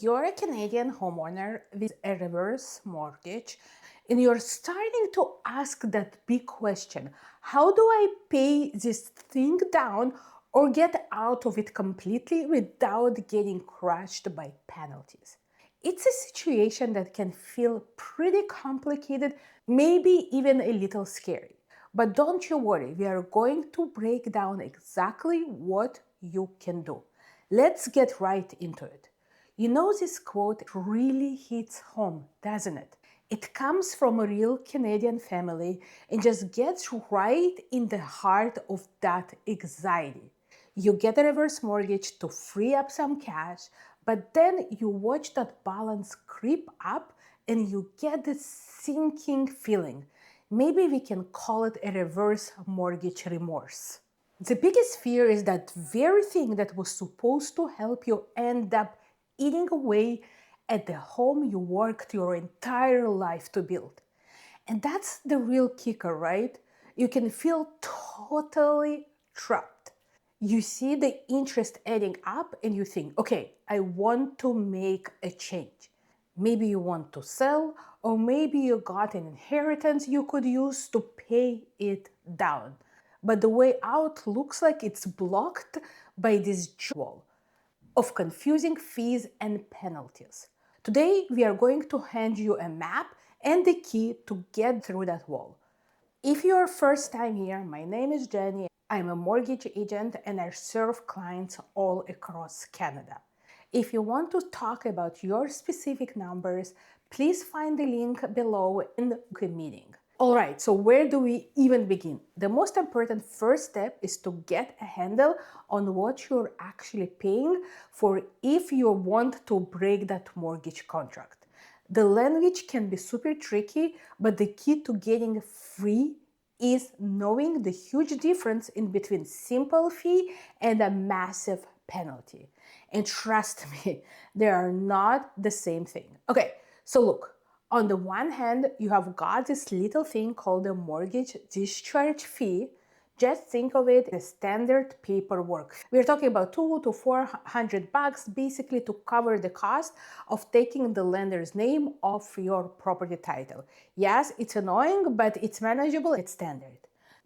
you're a Canadian homeowner with a reverse mortgage, and you're starting to ask that big question: how do I pay this thing down or get out of it completely without getting crushed by penalties? It's a situation that can feel pretty complicated, maybe even a little scary. But don't you worry, we are going to break down exactly what you can do. Let's get right into it. You know, this quote really hits home, doesn't it? It comes from a real Canadian family and just gets right in the heart of that anxiety. You get a reverse mortgage to free up some cash, but then you watch that balance creep up and you get this sinking feeling. Maybe we can call it a reverse mortgage remorse. The biggest fear is that very thing that was supposed to help you end up eating away at the home you worked your entire life to build. And that's the real kicker, right? You can feel totally trapped. You see the interest adding up and you think, okay, I want to make a change. Maybe you want to sell, or maybe you got an inheritance you could use to pay it down. But the way out looks like it's blocked by this wall of confusing fees and penalties. Today, we are going to hand you a map and the key to get through that wall. If you're first time here, my name is Jenny. I'm a mortgage agent and I serve clients all across Canada. If you want to talk about your specific numbers, please find the link below in the meeting. All right, so where do we even begin? The most important first step is to get a handle on what you're actually paying for if you want to break that mortgage contract. The language can be super tricky, but the key to getting free is knowing the huge difference in between simple fee and a massive penalty. And trust me, they are not the same thing. Okay, so look, on the one hand, you have got this little thing called a mortgage discharge fee. Just think of it as standard paperwork. We're talking about $200 to $400 basically to cover the cost of taking the lender's name off your property title. Yes, it's annoying, but it's manageable, it's standard.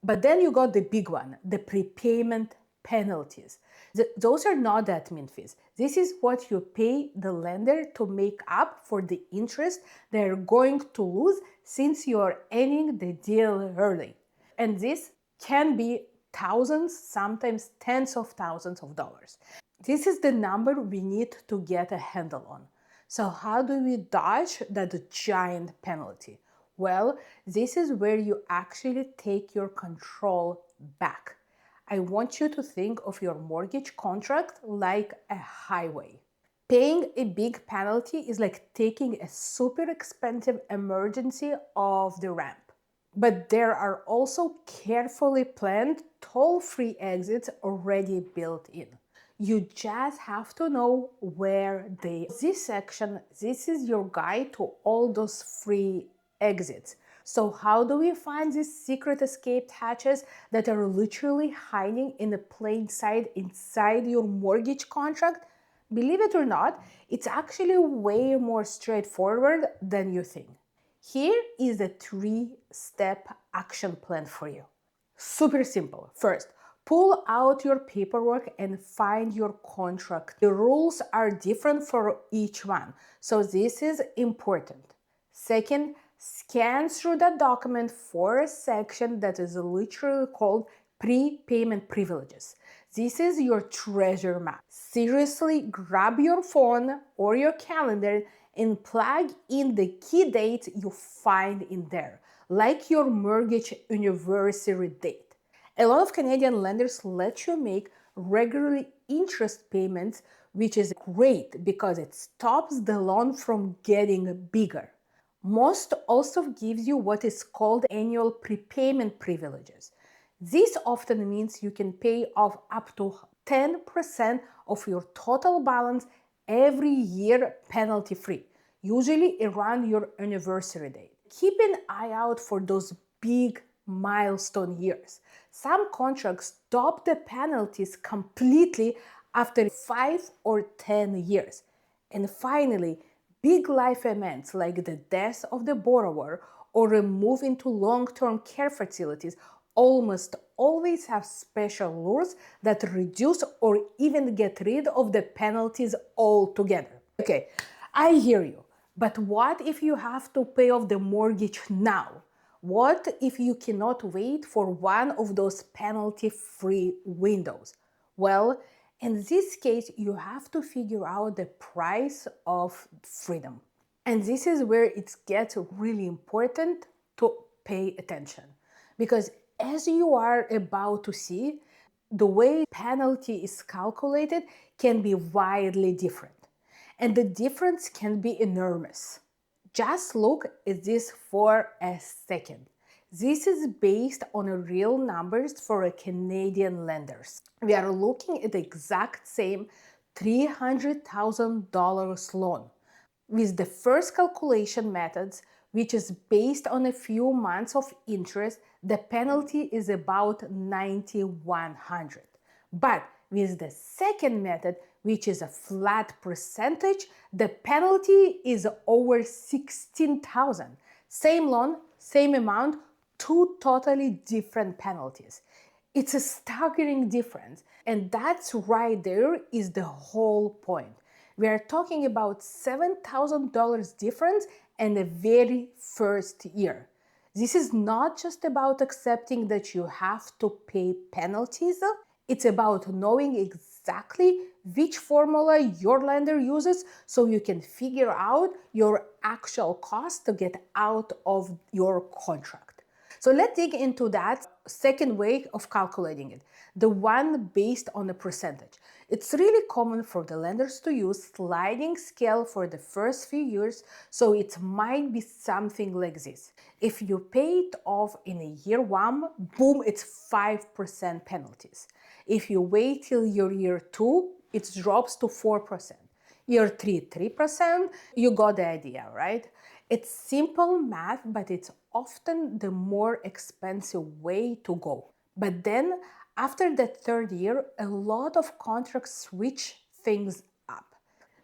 But then you got the big one, the prepayment penalties. Those are not the admin fees. This is what you pay the lender to make up for the interest they're going to lose since you're ending the deal early. And this can be thousands, sometimes tens of thousands of dollars. This is the number we need to get a handle on. So how do we dodge that giant penalty? Well, this is where you actually take your control back. I want you to think of your mortgage contract like a highway. Paying a big penalty is like taking a super expensive emergency off the ramp. But there are also carefully planned toll-free exits already built in. You just have to know where they are. This is your guide to all those free exits. So how do we find these secret escape hatches that are literally hiding in the plain sight inside your mortgage contract? Believe it or not, it's actually way more straightforward than you think. Here is a 3-step action plan for you. Super simple. First, pull out your paperwork and find your contract. The rules are different for each one, so this is important. Second, scan through that document for a section that is literally called prepayment privileges. This is your treasure map. Seriously, grab your phone or your calendar and plug in the key dates you find in there, like your mortgage anniversary date. A lot of Canadian lenders let you make regularly interest payments, which is great because it stops the loan from getting bigger. Most also gives you what is called annual prepayment privileges. This often means you can pay off up to 10% of your total balance every year penalty-free, usually around your anniversary date. Keep an eye out for those big milestone years. Some contracts stop the penalties completely after 5 or 10 years. And finally, big life events like the death of the borrower or a move into long-term care facilities almost always have special rules that reduce or even get rid of the penalties altogether. Okay, I hear you, but what if you have to pay off the mortgage now? What if you cannot wait for one of those penalty-free windows? Well, in this case, you have to figure out the price of freedom. And this is where it gets really important to pay attention. Because as you are about to see, the way penalty is calculated can be widely different. And the difference can be enormous. Just look at this for a second. This is based on real numbers for a Canadian lenders. We are looking at the exact same $300,000 loan with the first calculation methods, which is based on a few months of interest. The penalty is about $9,100. But with the second method, which is a flat percentage, the penalty is over $16,000. Same loan, same amount, two totally different penalties. It's a staggering difference, and that's right there is the whole point. We are talking about $7,000 difference in the very first year. This is not just about accepting that you have to pay penalties. It's about knowing exactly which formula your lender uses so you can figure out your actual cost to get out of your contract. So let's dig into that second way of calculating it, the one based on a percentage. It's really common for the lenders to use sliding scale for the first few years, so it might be something like this. If you pay it off in a year one, boom, it's 5% penalties. If you wait till your year two, it drops to 4%. Year three, 3%, you got the idea, right? It's simple math, but it's often the more expensive way to go. But then, after the third year, a lot of contracts switch things up.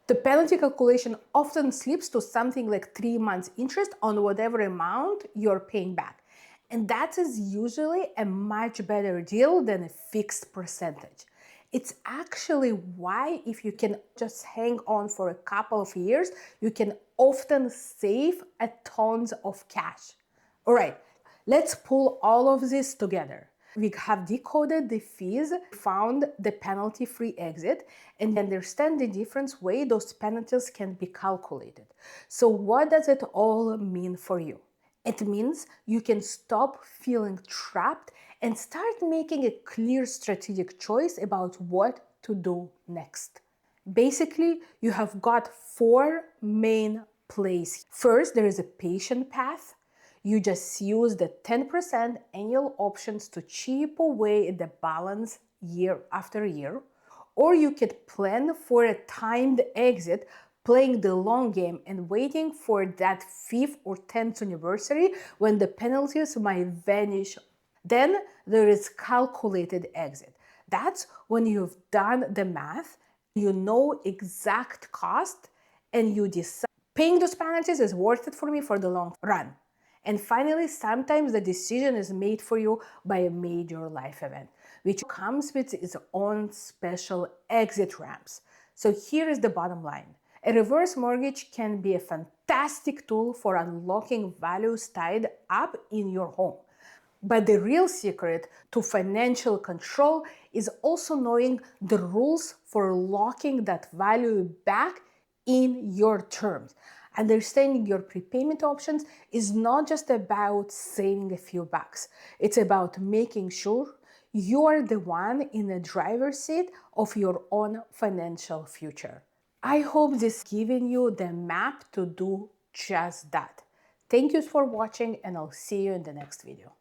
The penalty calculation often slips to something like 3 months interest on whatever amount you're paying back. And that is usually a much better deal than a fixed percentage. It's actually why if you can just hang on for a couple of years, you can often save a tons of cash. All right, let's pull all of this together. We have decoded the fees, found the penalty-free exit, and understand the different way those penalties can be calculated. So what does it all mean for you? It means you can stop feeling trapped and start making a clear strategic choice about what to do next. Basically, you have got 4 main plays. First, there is a patient path. You just use the 10% annual options to chip away at the balance year after year. Or you could plan for a timed exit, playing the long game and waiting for that 5th or 10th anniversary when the penalties might vanish. Then there is calculated exit. That's when you've done the math, you know exact cost, and you decide paying those penalties is worth it for me for the long run. And finally, sometimes the decision is made for you by a major life event, which comes with its own special exit ramps. So here is the bottom line. A reverse mortgage can be a fantastic tool for unlocking values tied up in your home. But the real secret to financial control is also knowing the rules for locking that value back in your terms. Understanding your prepayment options is not just about saving a few bucks. It's about making sure you are the one in the driver's seat of your own financial future. I hope this given you the map to do just that. Thank you for watching, and I'll see you in the next video.